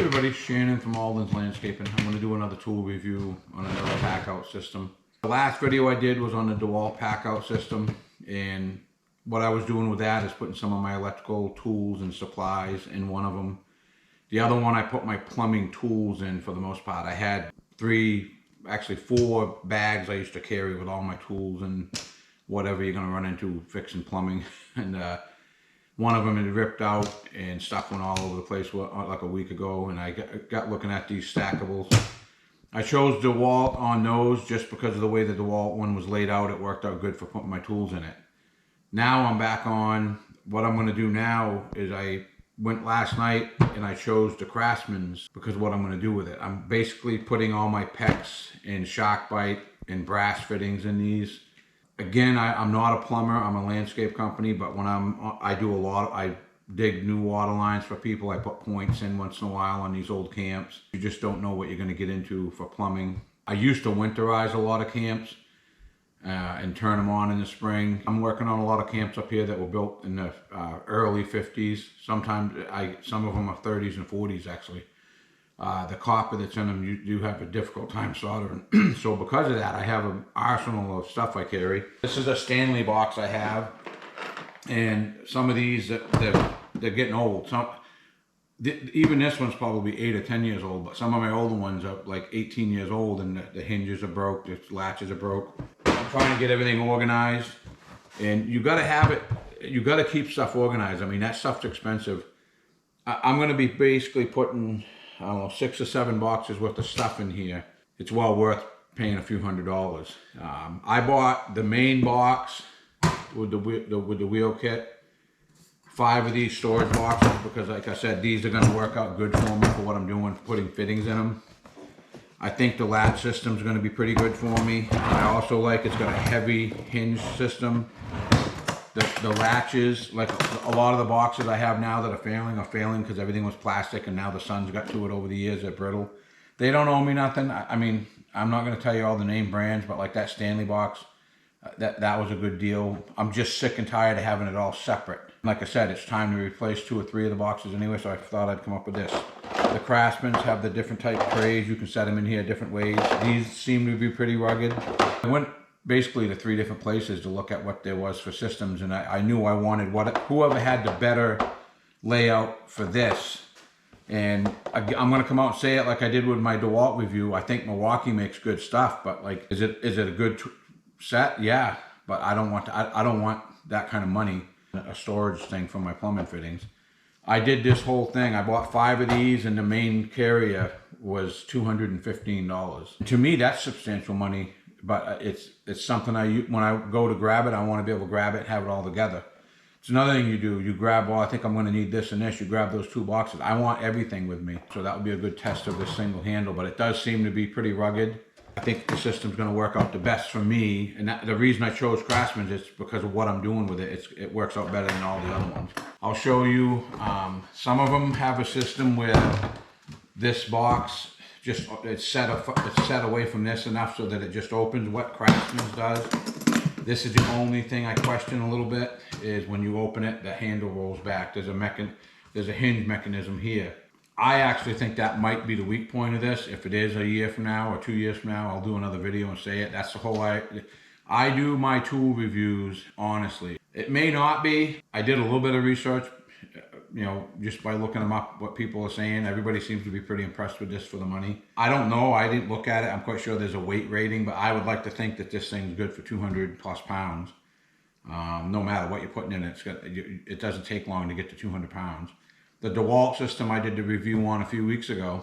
everybody, Shannon from Alden's Landscaping. I'm going to do another tool review on another PACKOUT system. The last video I did was on the DeWalt PACKOUT system, and what I was doing with that is putting some of my electrical tools and supplies in one of them. The other one I put my plumbing tools in for the most part. I had four bags I used to carry with all my tools and whatever you're going to run into fixing plumbing. And one of them had ripped out and stuff went all over the place like a week ago, and I got looking at these stackables. I chose DeWalt on those just because of the way the DeWalt one was laid out. It worked out good for putting my tools in it. Now I'm back on, what I'm going to do now is I went last night and I chose the Craftsman's because of what I'm going to do with it. I'm basically putting all my PEX and shock bite and brass fittings in these. Again, I'm not a plumber, I'm a landscape company, but when I dig new water lines for people. I put points in once in a while on these old camps. You just don't know what you're going to get into for plumbing. I used to winterize a lot of camps and turn them on in the spring. I'm working on a lot of camps up here that were built in the early 50s. Sometimes some of them are 30s and 40s actually. The copper that's in them, you do have a difficult time soldering. So because of that, I have an arsenal of stuff I carry. This is a Stanley box I have, and some of these they're getting old. Even this one's probably 8 or 10 years old, but some of my older ones are like 18 years old, and the hinges are broke, the latches are broke. I'm trying to get everything organized, and you got to have it. You got to keep stuff organized. I mean, that stuff's expensive. I'm going to be basically putting, I don't know, 6 or 7 boxes worth of stuff in here. It's well worth paying a few $100s. I bought the main box with the wheel kit, 5 of these storage boxes, because like I said, these are going to work out good for me for what I'm doing, putting fittings in them. I think the latch system is going to be pretty good for me. I also like it's got a heavy hinge system. The latches, like a lot of the boxes I have now that are failing because everything was plastic and now the sun's got to it over the years, they're brittle. They don't owe me nothing. I mean, I'm not going to tell you all the name brands, but like that Stanley box, that was a good deal. I'm just sick and tired of having it all separate. Like I said, it's time to replace 2 or 3 of the boxes anyway, so I thought I'd come up with this. The Craftsman's have the different type trays. You can set them in here different ways. These seem to be pretty rugged. I went basically to 3 different places to look at what there was for systems, and I knew I wanted whoever had the better layout for this. And I'm going to come out and say it like I did with my DeWalt review. I think Milwaukee makes good stuff, but like, is it a good set? Yeah, but I don't want that kind of money, a storage thing for my plumbing fittings. I did this whole thing. I bought 5 of these, and the main carrier was $215. To me, that's substantial money, but it's something when I go to grab it, I want to be able to grab it and have it all together. It's another thing you do. You grab, well, I think I'm going to need this and this. You grab those 2 boxes. I want everything with me. So that would be a good test of this single handle, but it does seem to be pretty rugged. I think the system's going to work out the best for me. And the reason I chose Craftsman is because of what I'm doing with it. It works out better than all the other ones. I'll show you. Some of them have a system where this box, it's set away from this enough so that it just opens. What Craftsman does. This is the only thing I question a little bit, is when you open it, the handle rolls back. There's a hinge mechanism here. I actually think that might be the weak point of this. If it is a year from now or 2 years from now, I'll do another video and say it. That's the whole I do my tool reviews honestly. It may not be. I did a little bit of research, you know, just by looking them up, what people are saying. Everybody seems to be pretty impressed with this for the money. I don't know. I didn't look at it. I'm quite sure there's a weight rating, but I would like to think that this thing's good for 200 plus pounds. No matter what you're putting in it, it doesn't take long to get to 200 pounds. The DeWalt system I did the review on a few weeks ago.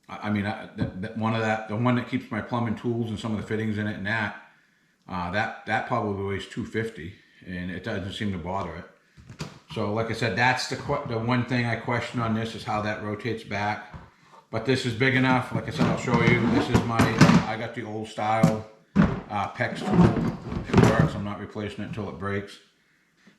I mean, the one that keeps my plumbing tools and some of the fittings in it, and that probably weighs 250, and it doesn't seem to bother it. So like I said, that's the one thing I question on this, is how that rotates back. But this is big enough. Like I said, I'll show you. This is I got the old style PEX tool. It works. I'm not replacing it until it breaks.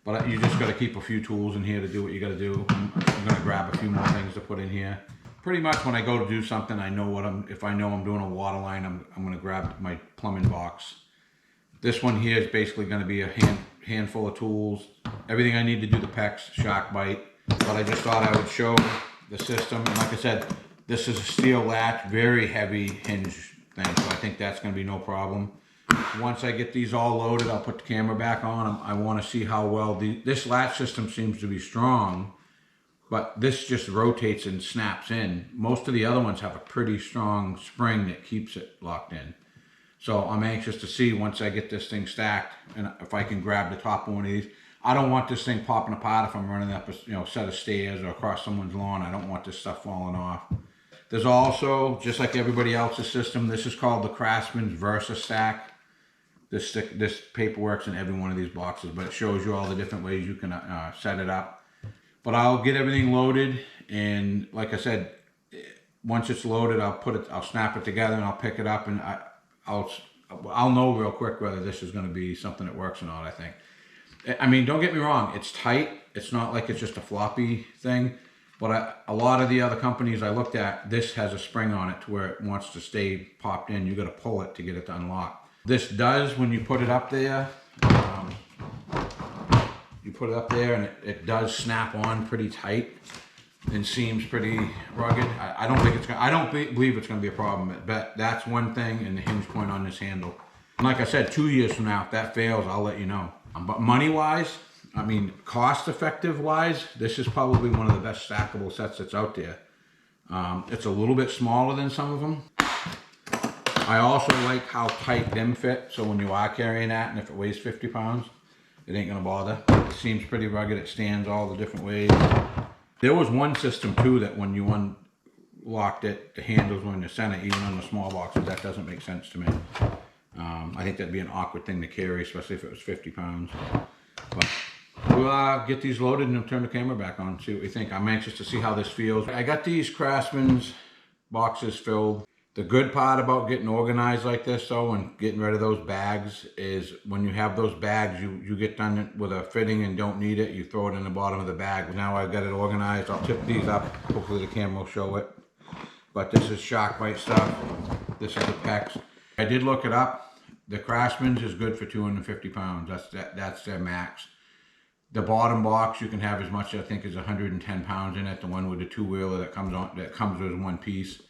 But you just got to keep a few tools in here to do what you got to do. I'm going to grab a few more things to put in here. Pretty much when I go to do something, I know if I know I'm doing a water line, I'm going to grab my plumbing box. This one here is basically going to be a handful of tools. Everything I need to do the PEX, shock bite. But I just thought I would show the system. And like I said, this is a steel latch, very heavy hinge thing, so I think that's going to be no problem. Once I get these all loaded, I'll put the camera back on. I want to see how well this latch system seems to be strong, but this just rotates and snaps in. Most of the other ones have a pretty strong spring that keeps it locked in. So I'm anxious to see once I get this thing stacked, and if I can grab the top of one of these. I don't want this thing popping apart if I'm running up a set of stairs or across someone's lawn. I don't want this stuff falling off. There's also, just like everybody else's system, this is called the Craftsman's Versa Stack. This paperwork's in every one of these boxes, but it shows you all the different ways you can set it up. But I'll get everything loaded, and like I said, once it's loaded, I'll snap it together and I'll pick it up, and I'll know real quick whether this is going to be something that works or not, I think. I mean, don't get me wrong, it's tight. It's not like it's just a floppy thing. But a lot of the other companies I looked at, this has a spring on it to where it wants to stay popped in. You got to pull it to get it to unlock. This does, when you put it up there, and it does snap on pretty tight and seems pretty rugged. I don't believe it's going to be a problem. But that's one thing, and the hinge point on this handle. And like I said, 2 years from now, if that fails, I'll let you know. But money-wise, I mean, cost-effective wise, this is probably one of the best stackable sets that's out there. It's a little bit smaller than some of them. I also like how tight them fit, so when you are carrying that, and if it weighs 50 pounds, it ain't gonna bother. It seems pretty rugged. It stands all the different ways. There was one system too that when you unlocked it, the handles were in the center, even on the small boxes. That doesn't make sense to me. I think that'd be an awkward thing to carry, especially if it was 50 pounds. But we'll get these loaded and turn the camera back on, see what we think. I'm anxious to see how this feels. I got these Craftsman's boxes filled. The good part about getting organized like this though, and getting rid of those bags, is when you have those bags, you get done with a fitting and don't need it, you throw it in the bottom of the bag. Now I've got it organized. I'll tip these up. Hopefully the camera will show it. But this is shark bite stuff. This is the PECs. I did look it up. The Craftsman's is good for 250 pounds. That's their max. The bottom box you can have as much, I think, as 110 pounds in it. The one with the two-wheeler that comes with one piece.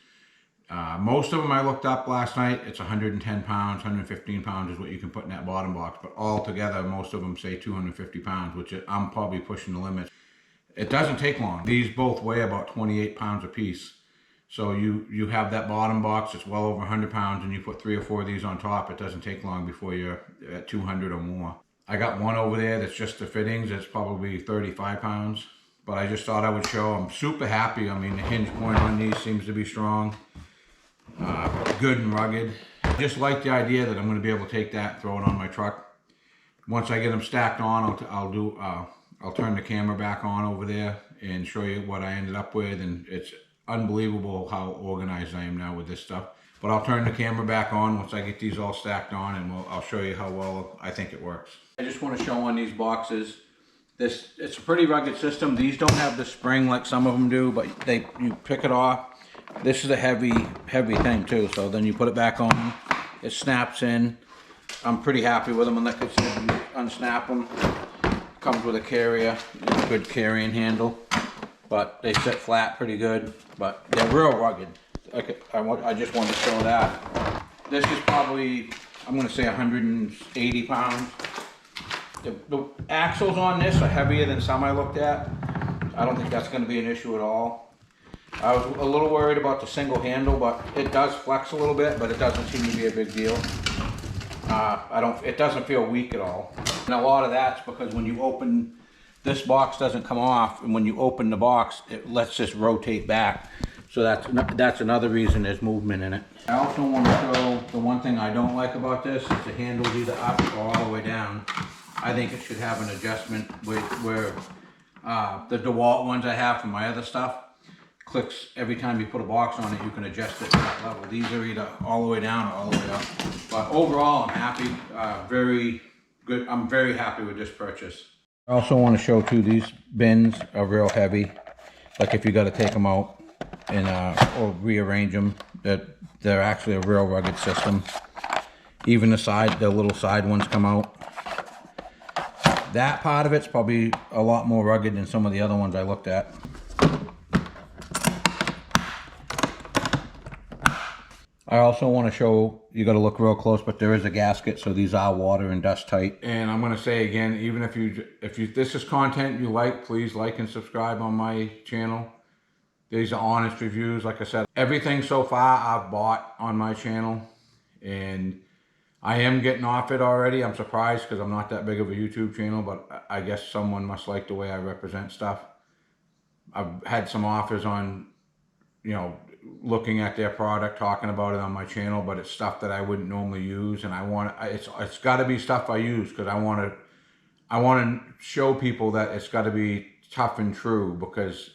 Most of them I looked up last night. It's 110 pounds, 115 pounds is what you can put in that bottom box. But all together, most of them say 250 pounds, which I'm probably pushing the limit. It doesn't take long. These both weigh about 28 pounds a piece. So you have that bottom box, it's well over 100 pounds, and you put 3 or 4 of these on top. It doesn't take long before you're at 200 or more. I got one over there that's just the fittings. It's probably 35 pounds. But I just thought I would show. I'm super happy. I mean, the hinge point on these seems to be strong. Good and rugged. I just like the idea that I'm going to be able to take that and throw it on my truck. Once I get them stacked on, I'll turn the camera back on over there and show you what I ended up with. And it's unbelievable how organized I am now with this stuff. But I'll turn the camera back on once I get these all stacked on, and I'll show you how well I think it works. I just want to show on these boxes, it's a pretty rugged system. These don't have the spring like some of them do, but you pick it off. This is a heavy thing too, so then you put it back on, it snaps in. I'm pretty happy with them, and like I said, you unsnap them. Comes with a carrier, a good carrying handle. But they sit flat pretty good, but they're real rugged. I just wanted to show that. This is probably, I'm going to say 180 pounds. The axles on this are heavier than some I looked at. I don't think that's going to be an issue at all. I was a little worried about the single handle, but it does flex a little bit, but it doesn't seem to be a big deal. It doesn't feel weak at all. And a lot of that's because when you open, this box doesn't come off, and when you open the box, it lets this rotate back. So that's another reason there's movement in it. I also want to show the one thing I don't like about this is the handle's either up or all the way down. I think it should have an adjustment where the DeWalt ones I have for my other stuff clicks every time you put a box on it. You can adjust it to that level. These are either all the way down or all the way up. But overall, I'm happy. Very good. I'm very happy with this purchase. I also want to show too, these bins are real heavy. Like if you got to take them out and or rearrange them, they're actually a real rugged system. Even the little side ones come out. That part of it's probably a lot more rugged than some of the other ones I looked at. I also want to show, you got to look real close, but there is a gasket, so these are water and dust tight. And I'm going to say again, even if you this is content you like, please like and subscribe on my channel. These are honest reviews. Like I said, everything so far I've bought on my channel, and I am getting off it already. I'm surprised because I'm not that big of a YouTube channel, but I guess someone must like the way I represent stuff. I've had some offers on, you know, looking at their product, talking about it on my channel, but it's stuff that I wouldn't normally use, and it's got to be stuff I use because I want to show people that it's got to be tough and true, because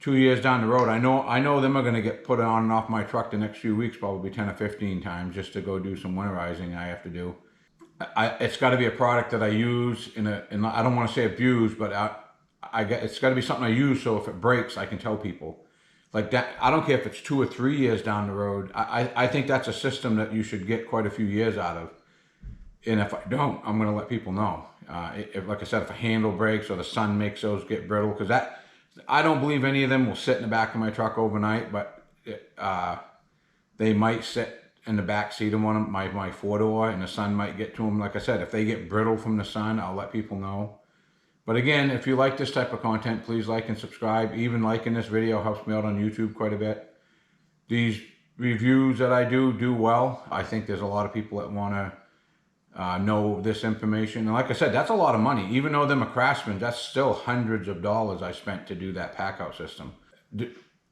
2 years down the road, I know them are going to get put on and off my truck the next few weeks, probably 10 or 15 times, just to go do some winterizing I have to do. It's got to be a product that I use and I don't want to say abuse, but it's got to be something I use, so if it breaks, I can tell people. Like that, I don't care if it's 2 or 3 years down the road. I think that's a system that you should get quite a few years out of. And if I don't, I'm going to let people know. Like I said, if a handle breaks or the sun makes those get brittle, because I don't believe any of them will sit in the back of my truck overnight, but they might sit in the back seat of one of my 4-door, and the sun might get to them. Like I said, if they get brittle from the sun, I'll let people know. But again, if you like this type of content, please like and subscribe. Even liking this video helps me out on YouTube quite a bit. These reviews that I do well. I think there's a lot of people that want to know this information. And like I said, that's a lot of money. Even though them a Craftsman, that's still hundreds of dollars I spent to do that PACKOUT system.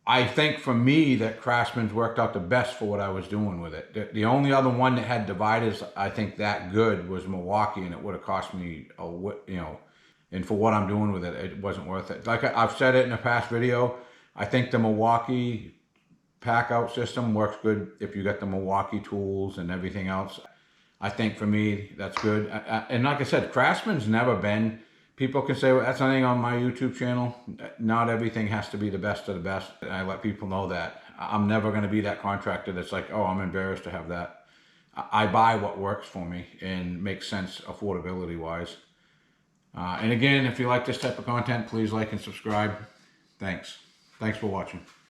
I think for me that Craftsman's worked out the best for what I was doing with it. The only other one that had dividers I think that good was Milwaukee, and it would have cost me and for what I'm doing with it, it wasn't worth it. Like I've said it in a past video, I think the Milwaukee PACKOUT system works good if you got the Milwaukee tools and everything else. I think for me, that's good. And like I said, Craftsman's never been, people can say, well, that's nothing on my YouTube channel. Not everything has to be the best of the best. And I let people know that. I'm never going to be that contractor that's like, oh, I'm embarrassed to have that. I buy what works for me and makes sense affordability wise. And again, if you like this type of content, please like and subscribe. Thanks. Thanks for watching.